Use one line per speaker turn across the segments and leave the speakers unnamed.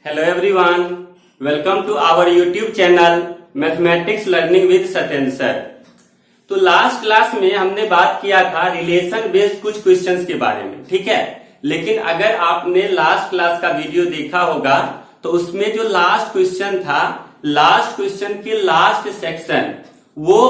Hello everyone, welcome to our YouTube channel mathematics learning with Satyendra sir. तो last class में हमने बात किया था रिलेशन बेस्ड कुछ क्वेश्चंस के बारे में, ठीक है। लेकिन अगर आपने लास्ट क्लास का वीडियो देखा होगा तो उसमें जो लास्ट क्वेश्चन था, लास्ट क्वेश्चन के लास्ट सेक्शन वो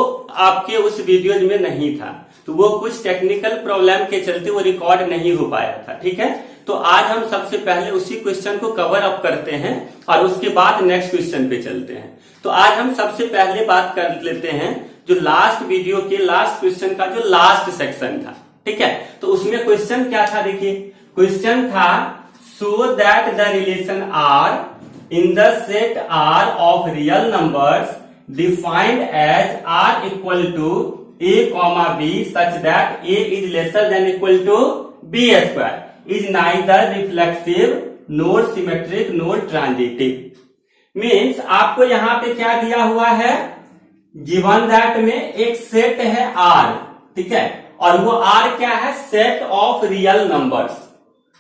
आपके उस वीडियो में नहीं था, तो वो कुछ टेक्निकल प्रॉब्लम के चलते वो रिकॉर्ड नहीं हो पाया था, ठीक है। तो आज हम सबसे पहले उसी क्वेश्चन को कवर अप करते हैं और उसके बाद नेक्स्ट क्वेश्चन पे चलते हैं। तो आज हम सबसे पहले बात कर लेते हैं जो लास्ट वीडियो के लास्ट क्वेश्चन का जो लास्ट सेक्शन था, ठीक है। तो उसमें क्वेश्चन क्या था, देखिए क्वेश्चन था show that the relation R in the set R of real numbers defined as R equal to a comma b such that a is lesser than equal to b square is neither reflexive nor symmetric nor transitive। Means आपको यहाँ पे क्या दिया हुआ है, given that में एक set है R, ठीक है, और वो R क्या है, सेट ऑफ रियल नंबर्स,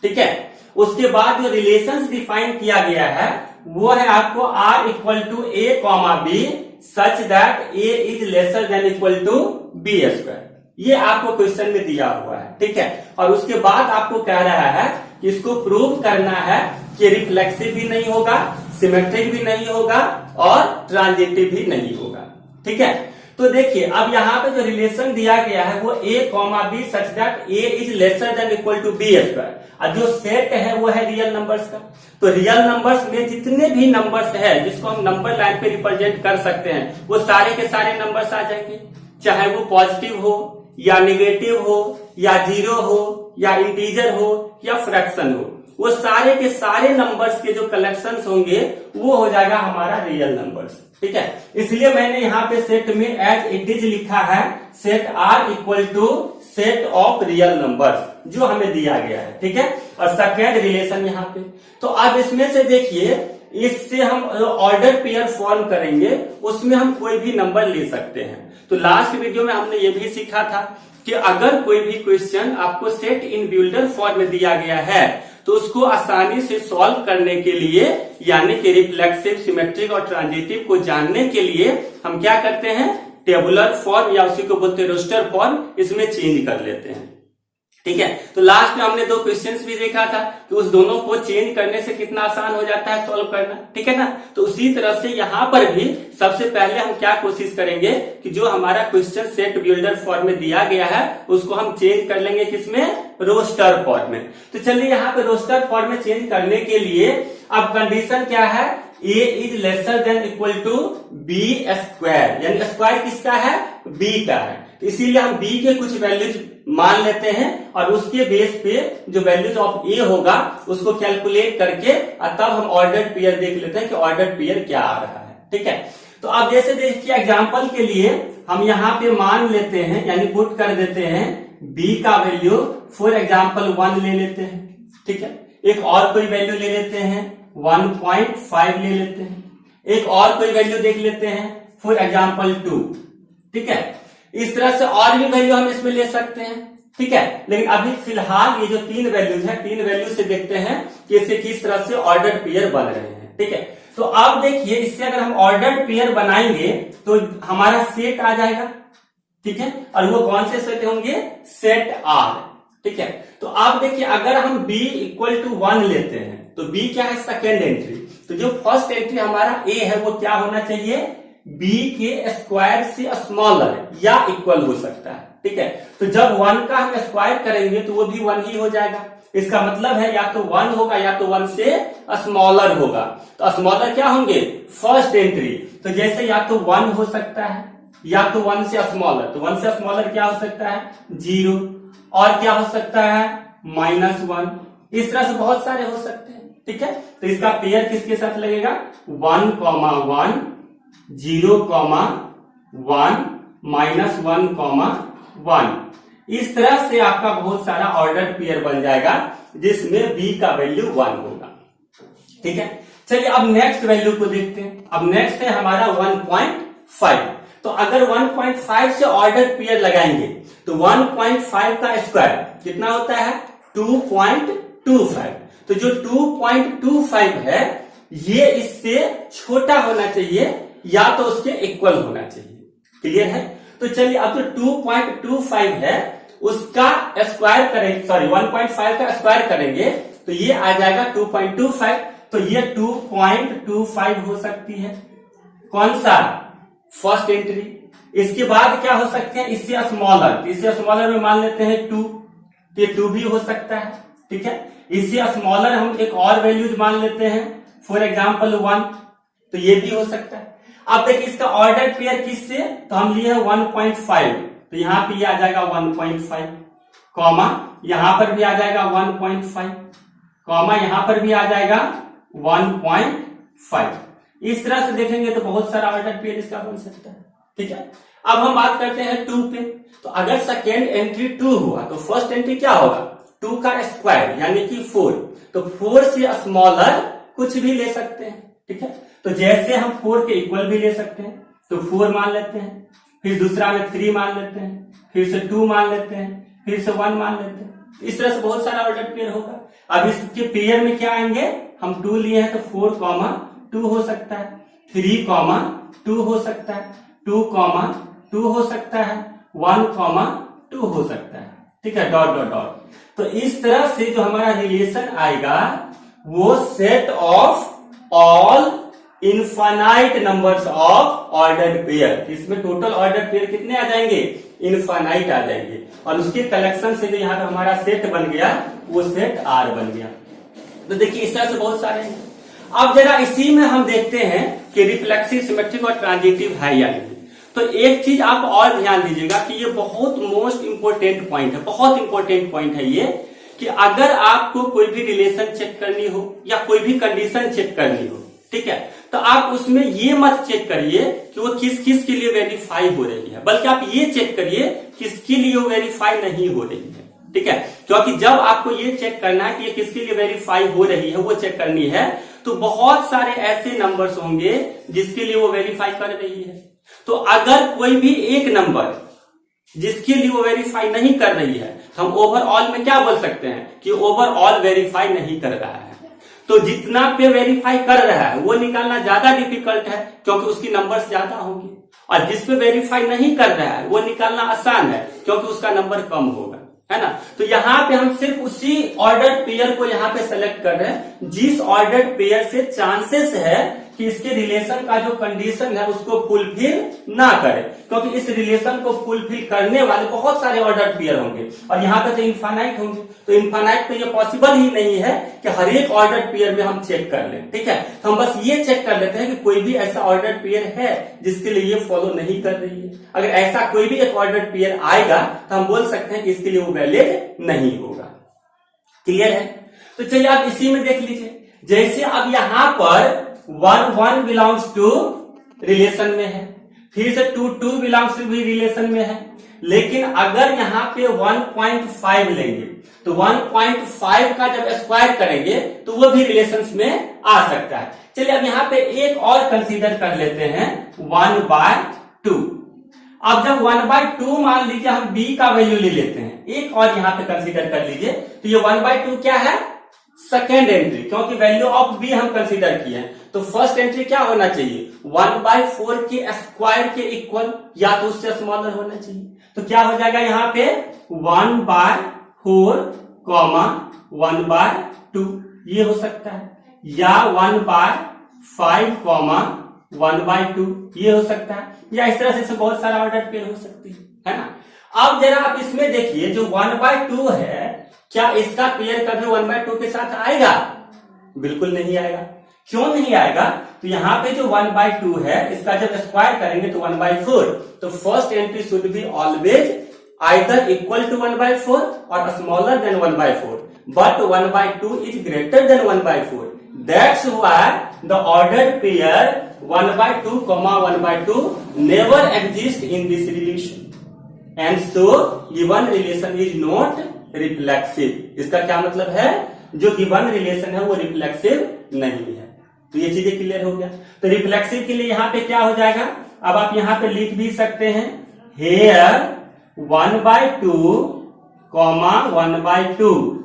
ठीक है। उसके बाद जो रिलेशंस डिफाइन किया गया है वो है आपको R equal to a comma b such that a is lesser than equal to b square. ये आपको क्वेश्चन में दिया हुआ है, ठीक है। और उसके बाद आपको कह रहा है कि इसको प्रूव करना है कि रिफ्लेक्सिव भी नहीं होगा, सिमेट्रिक भी नहीं होगा और ट्रांजिटिव भी नहीं होगा, ठीक है। तो देखिए अब यहाँ पे जो रिलेशन दिया गया है वो a comma b such that a is lesser than equal to b square, और जो सेट है वो है रियल नंबर्स का। तो रियल नंबर्स में जितने भी नंबर्स है जिसको हम नंबर लाइन पे रिप्रेजेंट कर सकते हैं वो सारे के सारे नंबर्स आ जाएंगे, चाहे वो पॉजिटिव हो या निगेटिव हो या जीरो हो या इंटीजर हो या फ्रैक्शन हो, वो सारे के सारे नंबर्स के जो कलेक्शंस होंगे वो हो जाएगा हमारा रियल नंबर्स, ठीक है। इसलिए मैंने यहाँ पे सेट में एज इट इज लिखा है set R equal to set of real numbers जो हमें दिया गया है, ठीक है। और सेकेंड रिलेशन यहाँ पे, तो अब इसमें से देखिए इससे हम ऑर्डर पेयर फॉर्म करेंगे, उसमें हम कोई भी नंबर ले सकते हैं। तो लास्ट वीडियो में हमने ये भी सीखा था कि अगर कोई भी क्वेश्चन आपको सेट इन बिल्डर फॉर्म में दिया गया है तो उसको आसानी से सॉल्व करने के लिए, यानी कि रिफ्लेक्सिव, सिमेट्रिक और ट्रांजिटिव को जानने के लिए हम क्या करते हैं, टेबुलर फॉर्म या उसी को बोलते हैं रोस्टर फॉर्म, इसमें चेंज कर लेते हैं, ठीक है। तो लास्ट में हमने दो क्वेश्चंस भी देखा था कि उस दोनों को चेंज करने से कितना आसान हो जाता है सॉल्व करना, ठीक है ना। तो उसी तरह से यहाँ पर भी सबसे पहले हम क्या कोशिश करेंगे कि जो हमारा क्वेश्चन सेट बिल्डर फॉर्म में दिया गया है उसको हम चेंज कर लेंगे किसमें, रोस्टर फॉर्म में। तो चलिए यहाँ पे रोस्टर फॉर्म में चेंज करने के लिए अब कंडीशन क्या है, a is lesser than equal to b square, यानी स्क्वायर किसका है, b का है। इसीलिए हम b के कुछ वैल्यूज मान लेते हैं और उसके बेस पे जो वैल्यूज ऑफ a होगा उसको कैलकुलेट करके तब हम ऑर्डर पेयर देख लेते हैं कि ऑर्डर पेयर क्या आ रहा है, ठीक है। तो अब जैसे देखिए एग्जांपल के लिए हम यहाँ पे मान लेते हैं, यानी पुट कर देते हैं b का वैल्यू फॉर एग्जाम्पल 1 ले लेते हैं, ठीक है। एक और कोई वैल्यू ले लेते हैं 1.5 ले लेते हैं, एक और कोई वैल्यू देख लेते हैं फॉर एग्जाम्पल 2, ठीक है। इस तरह से और भी वैल्यू हम इसमें ले सकते हैं, ठीक है। लेकिन अभी फिलहाल ये जो तीन वैल्यूज है, तीन वैल्यू से देखते हैं कि इससे किस तरह से ऑर्डर पेयर बन रहे हैं, ठीक है। तो अब देखिए इससे अगर हम ऑर्डर पेयर बनाएंगे तो हमारा सेट आ जाएगा, ठीक है। और वो कौन से सेट होंगे, सेट आर, ठीक है। तो अब देखिए अगर हम b इक्वल टू 1 लेते हैं तो b क्या है, सेकेंड एंट्री। तो जो फर्स्ट एंट्री हमारा a है वो क्या होना चाहिए, b के स्क्वायर से स्मॉलर या इक्वल हो सकता है, ठीक है। तो जब 1 का हम स्क्वायर करेंगे तो वो भी 1 ही हो जाएगा। इसका मतलब है या तो 1 होगा या तो 1 से स्मॉलर होगा। तो स्मॉलर क्या होंगे, फर्स्ट एंट्री। तो जैसे या तो 1 हो सकता है या तो 1 से स्मॉलर, तो 1 से स्मॉलर क्या हो सकता है, 0, और क्या हो सकता है, -1। इस तरह से बहुत सारे हो सकते हैं, ठीक है। तो इसका पेयर किसके साथ लगेगा, 1, 1, 0, 1, -1, 1। इस तरह से आपका बहुत सारा ऑर्डर पेयर बन जाएगा जिसमें b का वैल्यू 1 होगा, ठीक है। चलिए अब नेक्स्ट वैल्यू को देखते हैं। अब नेक्स्ट है हमारा 1.5। तो अगर 1.5 से ऑर्डर पेयर लगाएंगे तो 1.5 का स्क्वायर कितना होता है, 2.25। तो जो 2.25 है ये इससे छोटा होना चाहिए या तो उसके इक्वल होना चाहिए। क्लियर है? तो चलिए अब जो 2.25 है उसका स्क्वायर करेंगे, सॉरी 1.5 का स्क्वायर करेंगे तो ये आ जाएगा 2.25। तो ये 2.25 हो सकती है, कौन सा? First entry. इसके बाद क्या हो सकते हैं? इससे स्मॉलर, इससे स्मॉलर में मान लेते हैं 2, तो ये 2 भी हो सकता है। ठीक है, इससे स्मॉलर हम एक और वैल्यूज मान लेते हैं, फॉर एग्जाम्पल 1, तो ये भी हो सकता है। अब देखिए इसका ऑर्डर पेयर किससे? तो हम लिए 1.5, तो यहां पे ये आ जाएगा 1.5, कॉमा यहां पर भी आ जाएगा 1.5, कॉमा यहां पर भी आ जाएगा 1.5। इस तरह से देखेंगे तो बहुत सारा ऑर्डर पेयर इसका बन सकता है। ठीक है, अब हम बात करते हैं 2 पे। तो अगर सेकेंड एंट्री 2 हुआ तो फर्स्ट एंट्री क्या होगा? 2 का स्क्वायर यानी कि 4। तो 4 से स्मॉलर कुछ भी ले सकते हैं। ठीक है, तो जैसे हम 4 के इक्वल भी ले सकते हैं, तो 4 मान लेते हैं, फिर दूसरा में 3 मान लेते हैं, फिर से 2 मान लेते हैं, फिर से 1 मान लेते हैं। इस तरह से बहुत सारा ऑर्डर पेयर होगा। अब इसके पेयर में क्या आएंगे? हम 2 लिए हैं तो 4, 2 हो सकता है, 3, 2 हो सकता है, 2, 2 हो सकता है, 1, 2 हो सकता है। ठीक है, डॉट डॉट डॉट। तो इस तरह से जो हमारा रिलेशन आएगा वो set of all infinite numbers of ordered pair. इसमें टोटल ऑर्डर पेयर कितने आ जाएंगे? इनफाइनाइट आ जाएंगे, और उसके कलेक्शन से जो यहाँ पे हमारा सेट बन गया वो सेट आर बन गया। तो देखिए इस तरह से बहुत सारे हैं। अब जरा इसी में हम देखते हैं कि रिफ्लेक्सिव, सिमेट्रिक और ट्रांजिटिव है या नहीं। तो एक चीज आप और ध्यान दीजिएगा कि ये बहुत मोस्ट इंपोर्टेंट पॉइंट है, बहुत इंपोर्टेंट पॉइंट है ये, कि अगर आपको कोई भी रिलेशन चेक करनी हो या कोई भी कंडीशन चेक करनी हो, ठीक है, तो आप उसमें ये मत चेक करिए कि वो किस किस के लिए वेरीफाई हो रही है, बल्कि आप ये चेक करिए किसके लिए वो वेरीफाई नहीं हो रही है। ठीक है, क्योंकि जब आपको ये चेक करना है कि ये किसके लिए वेरीफाई हो रही है, वो चेक करनी है, तो बहुत सारे ऐसे नंबर्स होंगे जिसके लिए वो वेरीफाई कर रही है। तो अगर कोई भी एक नंबर जिसके लिए वो वेरीफाई नहीं कर रही है, हम ओवरऑल में क्या बोल सकते हैं कि ओवरऑल वेरीफाई नहीं कर रहा है। तो जितना पे वेरीफाई कर रहा है वो निकालना ज्यादा डिफिकल्ट है, क्योंकि उसकी नंबर्स ज्यादा होंगे, और जिस पे वेरीफाई नहीं कर रहा है वो निकालना आसान है, क्योंकि उसका नंबर कम होगा, है ना। तो यहाँ पे हम सिर्फ उसी ऑर्डर्ड पेयर को यहाँ पे सेलेक्ट कर रहे हैं जिस ऑर्डर्ड पेयर से चांसेस है कि इसके रिलेशन का जो कंडीशन है उसको फुलफिल ना करे, क्योंकि इस रिलेशन को फुलफिल करने वाले बहुत सारे ऑर्डर्ड पेयर होंगे, और यहाँ पे तो इनफाइनाइट होंगे। तो इनफाइनाइट तो ये पॉसिबल ही नहीं है कि हर एक ऑर्डर्ड पेयर में हम चेक कर लें। ठीक है, तो हम बस ये चेक कर लेते हैं कि कोई भी ऐसा ऑर्डर्ड पेयर है जिसके लिए ये फॉलो नहीं कर रही है। अगर ऐसा कोई भी एक ऑर्डर्ड पेयर आएगा तो हम बोल सकते हैं कि इसके लिए वो वैलिड नहीं होगा। क्लियर है? तो चलिए आप इसी में देख लीजिए, जैसे अब यहां पर 1 बिलोंग्स टू रिलेशन में है, फिर से 2 बिलोंग्स टू भी रिलेशन में है, लेकिन अगर यहां पे 1.5 लेंगे तो 1.5 का जब स्क्वायर करेंगे तो वो भी रिलेशंस में आ सकता है। चलिए अब यहां पे एक और कंसीडर कर लेते हैं 1/2। अब जब 1/2 मान लीजिए हम b का वैल्यू ले लेते हैं, एक और यहां पे कंसीडर कर लीजिए, तो ये 1/2 क्या है? सेकेंड एंट्री, क्योंकि वैल्यू ऑफ b हम कंसीडर किए हैं। तो फर्स्ट एंट्री क्या होना चाहिए? 1/4 के स्क्वायर के इक्वल या तो उससे स्मॉलर होना चाहिए। तो क्या हो जाएगा यहाँ पे 1/4, 1/2 ये हो सकता है, या 1/5, 1/2 ये हो सकता है, या इस तरह से बहुत सारा ऑर्डर पेयर हो सकती है ना। अब जरा आप इसमें देखिए जो 1/2 है, क्या इसका पेयर कभी 1/2 के साथ आएगा? बिल्कुल नहीं आएगा। क्यों नहीं आएगा? तो यहाँ पे जो 1/2 है इसका जब स्क्वायर करेंगे तो 1/4, तो first entry should be always either equal to 1/4 और smaller than 1/4, but 1/2 is greater than 1/4। That's why the ordered pair 1/2, 1/2 never exist in this relation, and so given relation is not reflexive. इसका क्या मतलब है? जो given relation है वो reflexive नहीं है। तो ये चीजें क्लियर हो गया। तो रिफ्लेक्सिव के लिए यहाँ पे क्या हो जाएगा? अब आप यहाँ पे लिख भी सकते हैं, here 1/2, 1/2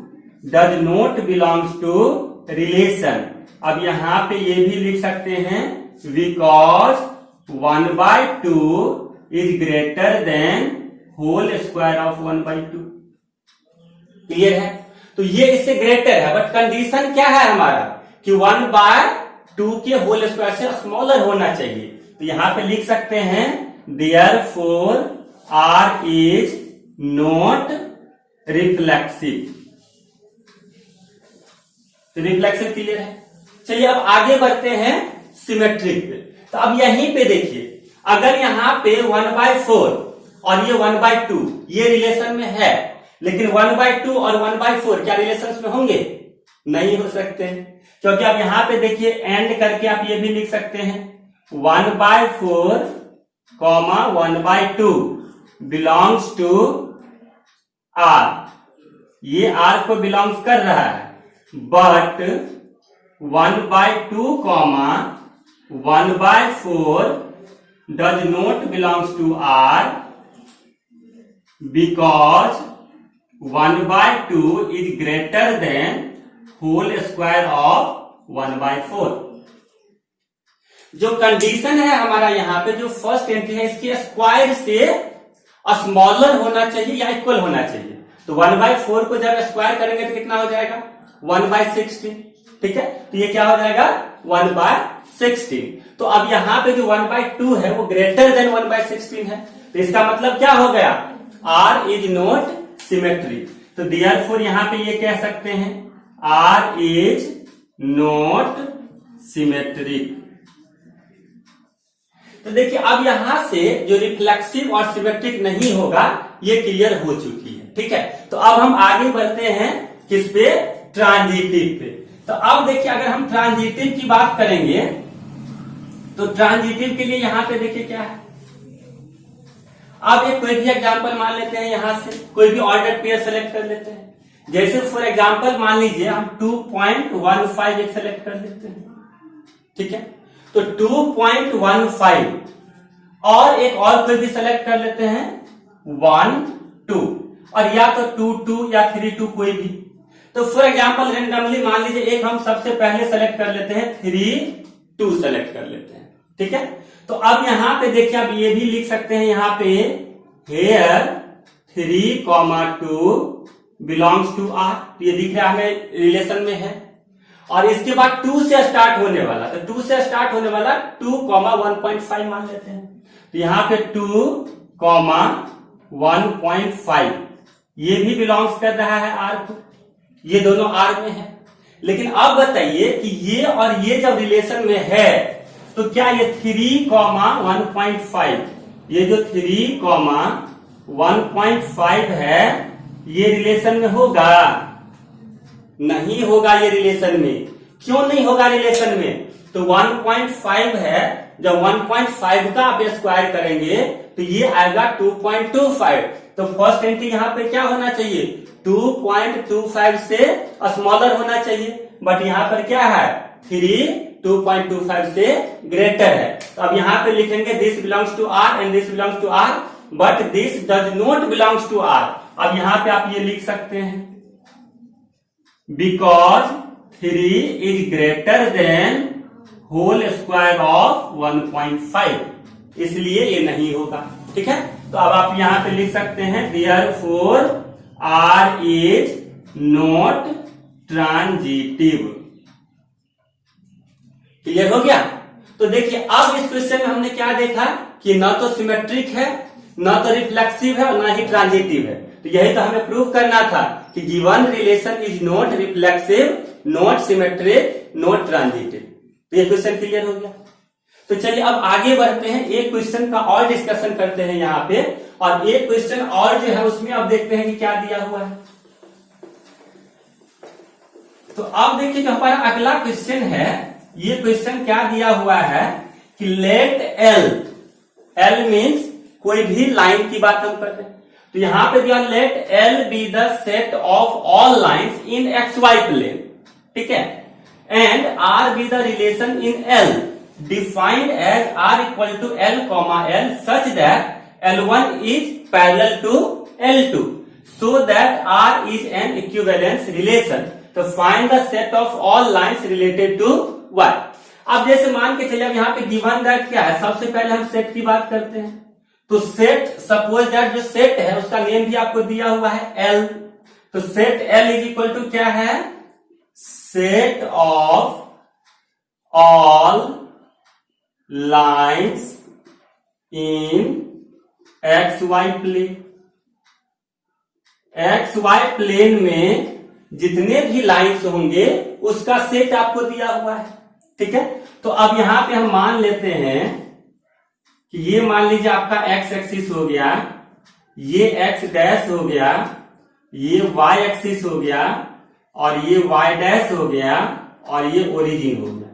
does not belongs to relation अब यहां पे ये भी लिख सकते हैं because 1/2 is greater than whole square of 1/2। Clear है? तो ये इससे ग्रेटर है, बट कंडीशन क्या है हमारा कि 1/2 के होल स्क्वायर से स्मॉलर होना चाहिए। तो यहां पे लिख सकते हैं therefore R is not reflexive. तो रिफ्लेक्सिव क्लियर है। चलिए अब आगे बढ़ते हैं सिमेट्रिक पे। तो अब यहीं पे देखिए, अगर यहां पे 1/4 और ये 1/2 ये रिलेशन में है, लेकिन 1/2 और 1/4 क्या रिलेशन में होंगे? नहीं हो सकते, क्योंकि अब यहां पे देखिए एंड करके आप ये भी लिख सकते हैं 1/4, 1/2 बिलोंग्स टू R। ये R को बिलोंग्स कर रहा है, but 1/2, 1/4 does not belongs to R because 1/2 is greater than whole square of 1/4। जो कंडीशन है हमारा यहाँ पे, जो फर्स्ट एंट्री है, इसके स्क्वायर से स्मॉलर होना चाहिए या इक्वल होना चाहिए। तो 1/4 को जब स्क्वायर करेंगे तो कितना हो जाएगा? 1/16। ठीक है, तो ये क्या हो जाएगा? 1/16। तो अब यहाँ पे जो 1/2 है वो ग्रेटर देन 1/16 है, तो इसका मतलब क्या हो गया? R is not symmetric. तो देयरफॉर यहां पे ये कह सकते हैं R इज नॉट सिमेट्रिक। तो देखिए अब यहां से जो रिफ्लेक्सिव और सिमेट्रिक नहीं होगा ये क्लियर हो चुकी है। ठीक है, तो अब हम आगे बढ़ते हैं किस पे? ट्रांजिटिव पे। तो अब देखिए अगर हम ट्रांजिटिव की बात करेंगे तो ट्रांजिटिव के लिए यहां पे देखिए क्या है। अब एक कोई भी एग्जांपल मान लेते हैं, यहां से कोई भी ऑर्डर पेयर सेलेक्ट कर लेते हैं। जैसे फॉर एग्जांपल मान लीजिए हम 2.15 एक सेलेक्ट कर लेते हैं। ठीक है, तो 2.15 और एक और कोई भी सेलेक्ट कर लेते हैं 1, 2, और या तो 2, 2 या 3, 2 कोई भी। तो फॉर एग्जांपल रेंडमली मान लीजिए एक हम सबसे पहले सेलेक्ट कर लेते हैं 3, 2 सेलेक्ट कर लेते हैं। ठीक है, तो अब यहां पे देखिए आप ये भी लिख सकते हैं यहां पे हेयर 3, 2 बिलोंग्स टू R। ये दिख रहा है हमें रिलेशन में है, और इसके बाद 2 से स्टार्ट होने वाला, तो 2 से स्टार्ट होने वाला 2, 1.5 मान लेते हैं। तो यहां पे 2, 1.5 ये भी बिलोंग्स कर रहा है R को, ये दोनों R में है। लेकिन अब बताइए कि ये और ये जब रिलेशन में है तो क्या ये 3, 1.5 ये जो 3, 1.5 है ये रिलेशन में होगा? नहीं होगा ये रिलेशन में। क्यों नहीं होगा रिलेशन में? तो 1.5 है, जब 1.5 का आप स्क्वायर करेंगे तो ये आएगा 2.25। तो फर्स्ट एंट्री यहां पे क्या होना चाहिए? 2.25 से स्मॉलर होना चाहिए, बट यहां पर क्या है? 3 2.25 से ग्रेटर है। तो अब यहां पे लिखेंगे this belongs to R and this belongs to R, but this does not belongs to R। अब यहां पे आप ये लिख सकते हैं because 3 is greater than whole square of 1.5, इसलिए ये नहीं होगा। ठीक है, तो अब आप यहां पे लिख सकते हैं therefore R is not transitive. Clear हो गया? तो देखिए अब इस क्वेश्चन में हमने क्या देखा कि ना तो सिमेट्रिक है, ना तो रिफ्लेक्सिव है, और ना ही ट्रांजिटिव है। तो यही तो हमें प्रूव करना था कि given relation is not reflexive, not symmetric, not transitive. तो ये क्वेश्चन क्लियर हो गया। तो चलिए अब आगे बढ़ते हैं, एक क्वेश्चन का और डिस्कशन करते हैं यहाँ पे, और एक क्वेश्चन और जो है उसमें अब देखते हैं कि क्या दिया हुआ है। तो अब देखिए जो हमारा अगला क्वेश्चन है, ये क्वेश्चन क्या दिया हुआ है कि लेट L मीन्स कोई भी लाइन की बात हम कर रहे हैं। तो यहां पे दिया let L be the set of all lines in XY plane. ठीक है, and R be the relation in L defined as R equal to L, L such that L1 is parallel to L2 so that R is an equivalence relation तो find the set of all lines related to y। अब जैसे मान के चलिए अब यहाँ पे given that क्या है, सबसे पहले हम सेट की बात करते हैं। तो सेट, सपोज दैट जो सेट है उसका नेम भी आपको दिया हुआ है L। तो set L is equal to क्या है, set of all lines in XY plane. XY plane में जितने भी लाइंस होंगे उसका सेट आपको दिया हुआ है, ठीक है। तो अब यहां पे हम मान लेते हैं कि ये मान लीजिए आपका x एक्सिस हो गया, ये x डैश हो गया, ये y एक्सिस हो गया, और ये y डैश हो गया, और ये ओरिजिन हो गया।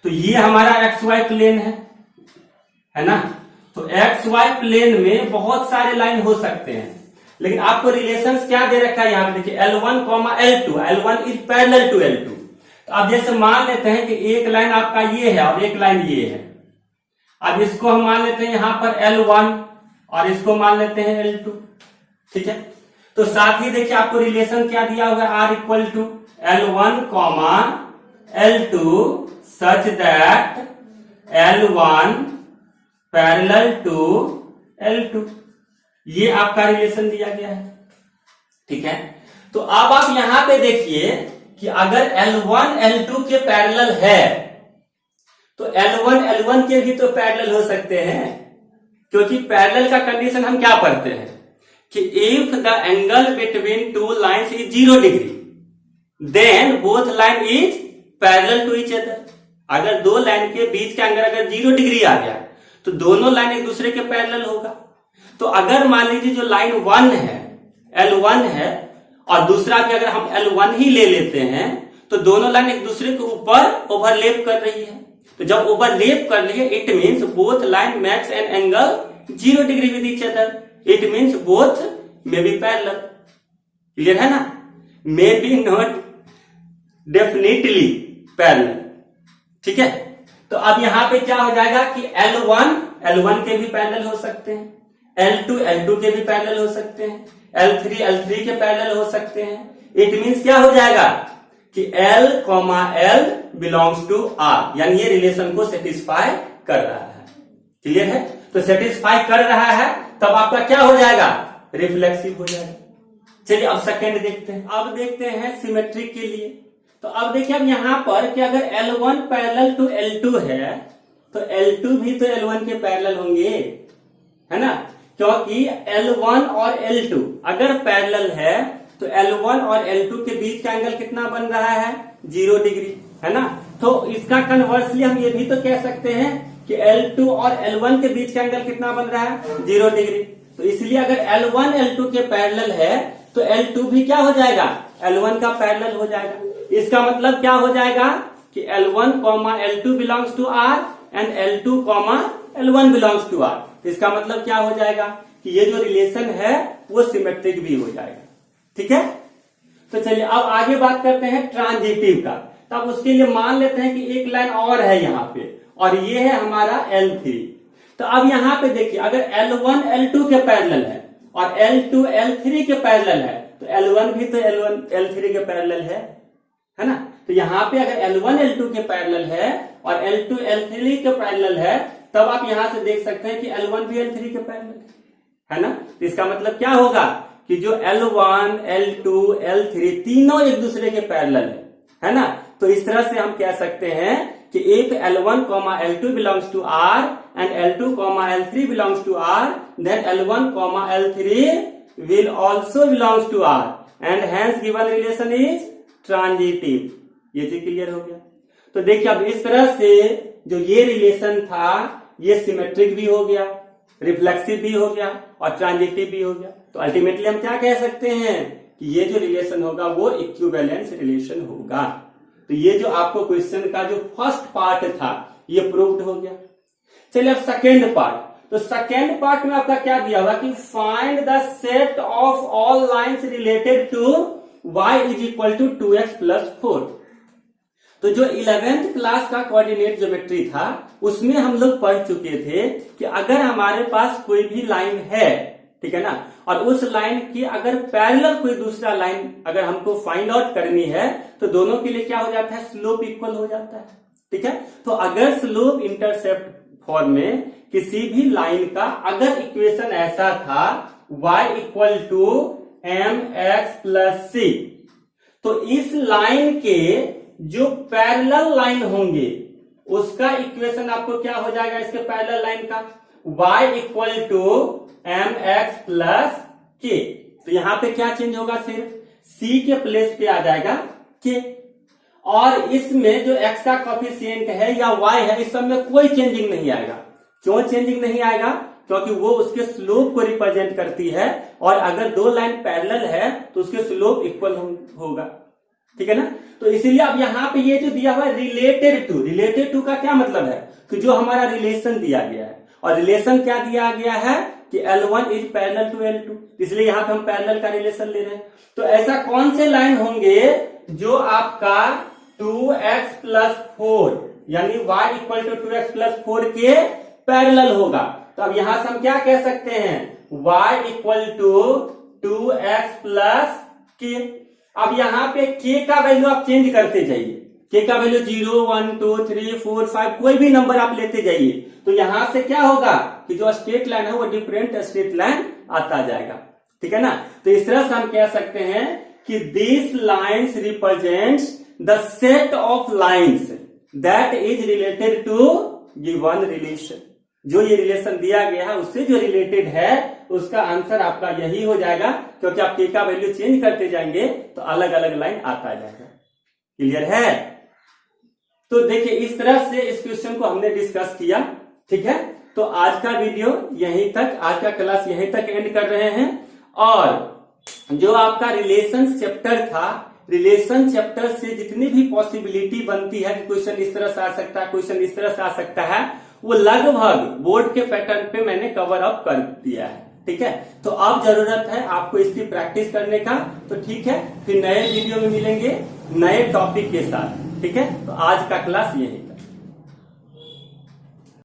तो ये हमारा XY प्लेन है ना। तो XY प्लेन में बहुत सारे लाइन हो सकते हैं, लेकिन आपको रिलेशंस क्या दे रखा है यहाँ पे देखिए, L1, L2, L1 is parallel to L2। तो अब जैसे मान लेते हैं कि एक लाइन आपका ये है और एक लाइन ये है। अब इसको हम मान लेते हैं यहां पर L1 और इसको मान लेते हैं L2, ठीक है। तो साथ ही देखिए आपको रिलेशन क्या दिया हुआ है, R equal to L1, L2 such that L1 parallel to L2। ये आपका रिलेशन दिया गया है, ठीक है। तो अब आप यहां पे देखिए कि अगर L1 L2 के पैरेलल है तो L1 L1 के भी तो पैरेलल हो सकते हैं, क्योंकि पैरेलल का कंडीशन हम क्या पढ़ते हैं कि if the angle between two lines is 0 degree then both line is parallel to each other. अगर दो लाइन के बीच का एंगल अगर 0 डिग्री आ गया तो दोनों लाइन एक दूसरे के पैरेलल होगा। तो अगर मान लीजिए जो लाइन 1 है L1 है और दूसरा भी अगर हम L1 ही ले लेते हैं तो दोनों लाइन एक दूसरे के ऊपर ओवरलैप कर रही है। तो जब ओवरलैप कर रही है it means both line makes an angle 0 degree with each other. It means both may be parallel. Clear है ना, may be not definitely parallel, ठीक है। तो अब यहां पे क्या हो जाएगा कि L1 L1 के भी पैरेलल हो सकते हैं, L2 L2 के भी पैरेलल हो सकते हैं, L3 L3 के पैरेलल हो सकते हैं। इट मीन्स क्या हो जाएगा कि L, L belongs to R, यानी ये रिलेशन को सेटिस्फाई कर रहा है। क्लियर है, तो सेटिस्फाई कर रहा है तब आपका क्या हो जाएगा, रिफ्लेक्सिव हो जाएगा। चलिए अब सेकेंड देखते हैं। अब देखते हैं सिमेट्रिक के लिए। तो अब देखिए अब यहां पर कि अगर L1 पैरेलल टू L2 है तो L2 भी तो L1 के पैरेलल होंगे, है ना, क्योंकि L1 और L2 अगर पैरेलल है तो L1 और L2 के बीच का एंगल कितना बन रहा है, 0 डिग्री, है ना। तो इसका कन्वर्सली हम ये भी तो कह सकते हैं कि L2 और L1 के बीच का एंगल कितना बन रहा है, 0 डिग्री। तो इसलिए अगर L1 L2 के पैरेलल है तो L2 भी क्या हो जाएगा, L1 का पैरेलल हो जाएगा। इसका मतलब क्या हो जाएगा कि L1, L2 belongs to R and L2, L1 belongs to R। इसका मतलब क्या हो जाएगा कि ये जो रिलेशन है वो सिमेट्रिक भी हो जाएगा, ठीक है। तो चलिए अब आगे बात करते हैं ट्रांजिटिव का। तब उसके लिए मान लेते हैं कि एक लाइन और है यहाँ पे और ये है हमारा L3। तो अब यहाँ पे देखिए अगर L1 L2 के पैरेलल है और L2 L3 के पैरेलल है तो L1 भी तो L3 के पैरेलल है ना। तो यहाँ पे अगर L1 L2 के पैरेलल है और L2 L3 के पैरेलल है तब आप यहां से देख सकते हैं कि L1 भी L3 के पैरेलल है ना। तो इसका मतलब क्या होगा कि जो L1 L2 L3 तीनों एक दूसरे के पैरेलल है ना। तो इस तरह से हम कह सकते हैं कि if L1, L2 belongs to R and L2, L3 belongs to R, then L1, L3 will also belongs to R and hence given relation is transitive. ये चीज क्लियर हो गया। तो देखिए अब इस तरह से जो ये रिलेशन था ये सिमेट्रिक भी हो गया, रिफ्लेक्सिव भी हो गया और ट्रांजिटिव भी हो गया। तो अल्टीमेटली हम क्या कह सकते हैं कि ये जो रिलेशन होगा वो इक्विवेलेंस रिलेशन होगा। तो ये जो आपको क्वेश्चन का जो फर्स्ट पार्ट था ये प्रूव्ड हो गया। चलिए अब सेकेंड पार्ट। तो सेकेंड पार्ट में आपका क्या दिया हुआ कि find the set of all lines related to y is equal to 2x plus 4। तो जो 11th क्लास का कोऑर्डिनेट ज्योमेट्री था उसमें हम लोग पढ़ चुके थे कि अगर हमारे पास कोई भी लाइन है ठीक है ना। और उस लाइन की अगर पैरेलल कोई दूसरा लाइन अगर हमको फाइंड आउट करनी है तो दोनों के लिए क्या हो जाता है, स्लोप इक्वल हो जाता है। ठीक है, तो अगर स्लोप इंटरसेप्ट फॉर्म में किसी भी लाइन का अगर इक्वेशन ऐसा था y equal to mx plus c, तो इस लाइन के जो पैरेलल लाइन होंगे उसका इक्वेशन आपको क्या हो जाएगा, इसके पैरेलल लाइन का y equal to mx plus k। तो यहां पे क्या चेंज होगा, सिर्फ c के प्लेस पे आ जाएगा k, और इसमें जो x का कोफिशिएंट है या y है इस सब में कोई चेंजिंग नहीं आएगा। क्यों चेंजिंग नहीं आएगा, क्योंकि वो उसके स्लोप को रिप्रेजेंट करती है, और अगर दो लाइन पैरेलल है तो उसके स्लोप इक्वल होगा। ठीक है ना, तो इसीलिए अब यहाँ पे ये जो दिया हुआ है रिलेटेड टू का क्या मतलब है कि जो हमारा रिलेशन दिया गया है, और रिलेशन क्या दिया गया है कि L1 is parallel to L2, इसलिए यहाँ पे हम पैरेलल का रिलेशन ले रहे हैं। तो ऐसा कौन से लाइन होंगे जो आपका 2x प्लस 4 यानी y equal to 2x plus 4 के पैरेलल होगा। तो अब यहां से हम क्या कह सकते हैं, y equal to 2x plus k। अब यहाँ पे k का वैल्यू आप चेंज करते जाइए, k का वैल्यू 0 1 2 3 4 5 कोई भी नंबर आप लेते जाइए, तो यहां से क्या होगा कि जो स्ट्रेट लाइन है वो डिफरेंट स्ट्रेट लाइन आता जाएगा। ठीक है ना, तो इस तरह से हम कह सकते हैं कि this lines represents the set of lines that is related to given relation. जो ये रिलेशन दिया गया है उससे जो रिलेटेड है उसका आंसर आपका यही हो जाएगा, क्योंकि आप k का वैल्यू चेंज करते जाएंगे तो अलग अलग लाइन आता जाएगा। क्लियर है, तो देखिए इस तरह से इस क्वेश्चन को हमने डिस्कस किया। ठीक है, तो आज का वीडियो यहीं तक, आज का क्लास यहीं तक एंड कर रहे हैं। और जो आपका रिलेशन चैप्टर था, रिलेशन चैप्टर से जितनी भी पॉसिबिलिटी बनती है कि क्वेश्चन इस तरह से आ सकता है, क्वेश्चन इस तरह से आ सकता है, वो लगभग बोर्ड के पैटर्न पे मैंने कवर अप कर दिया है। ठीक है, तो अब जरूरत है आपको इसकी प्रैक्टिस करने का। तो ठीक है, फिर नए वीडियो में मिलेंगे नए टॉपिक के साथ। ठीक है, तो आज का क्लास यही।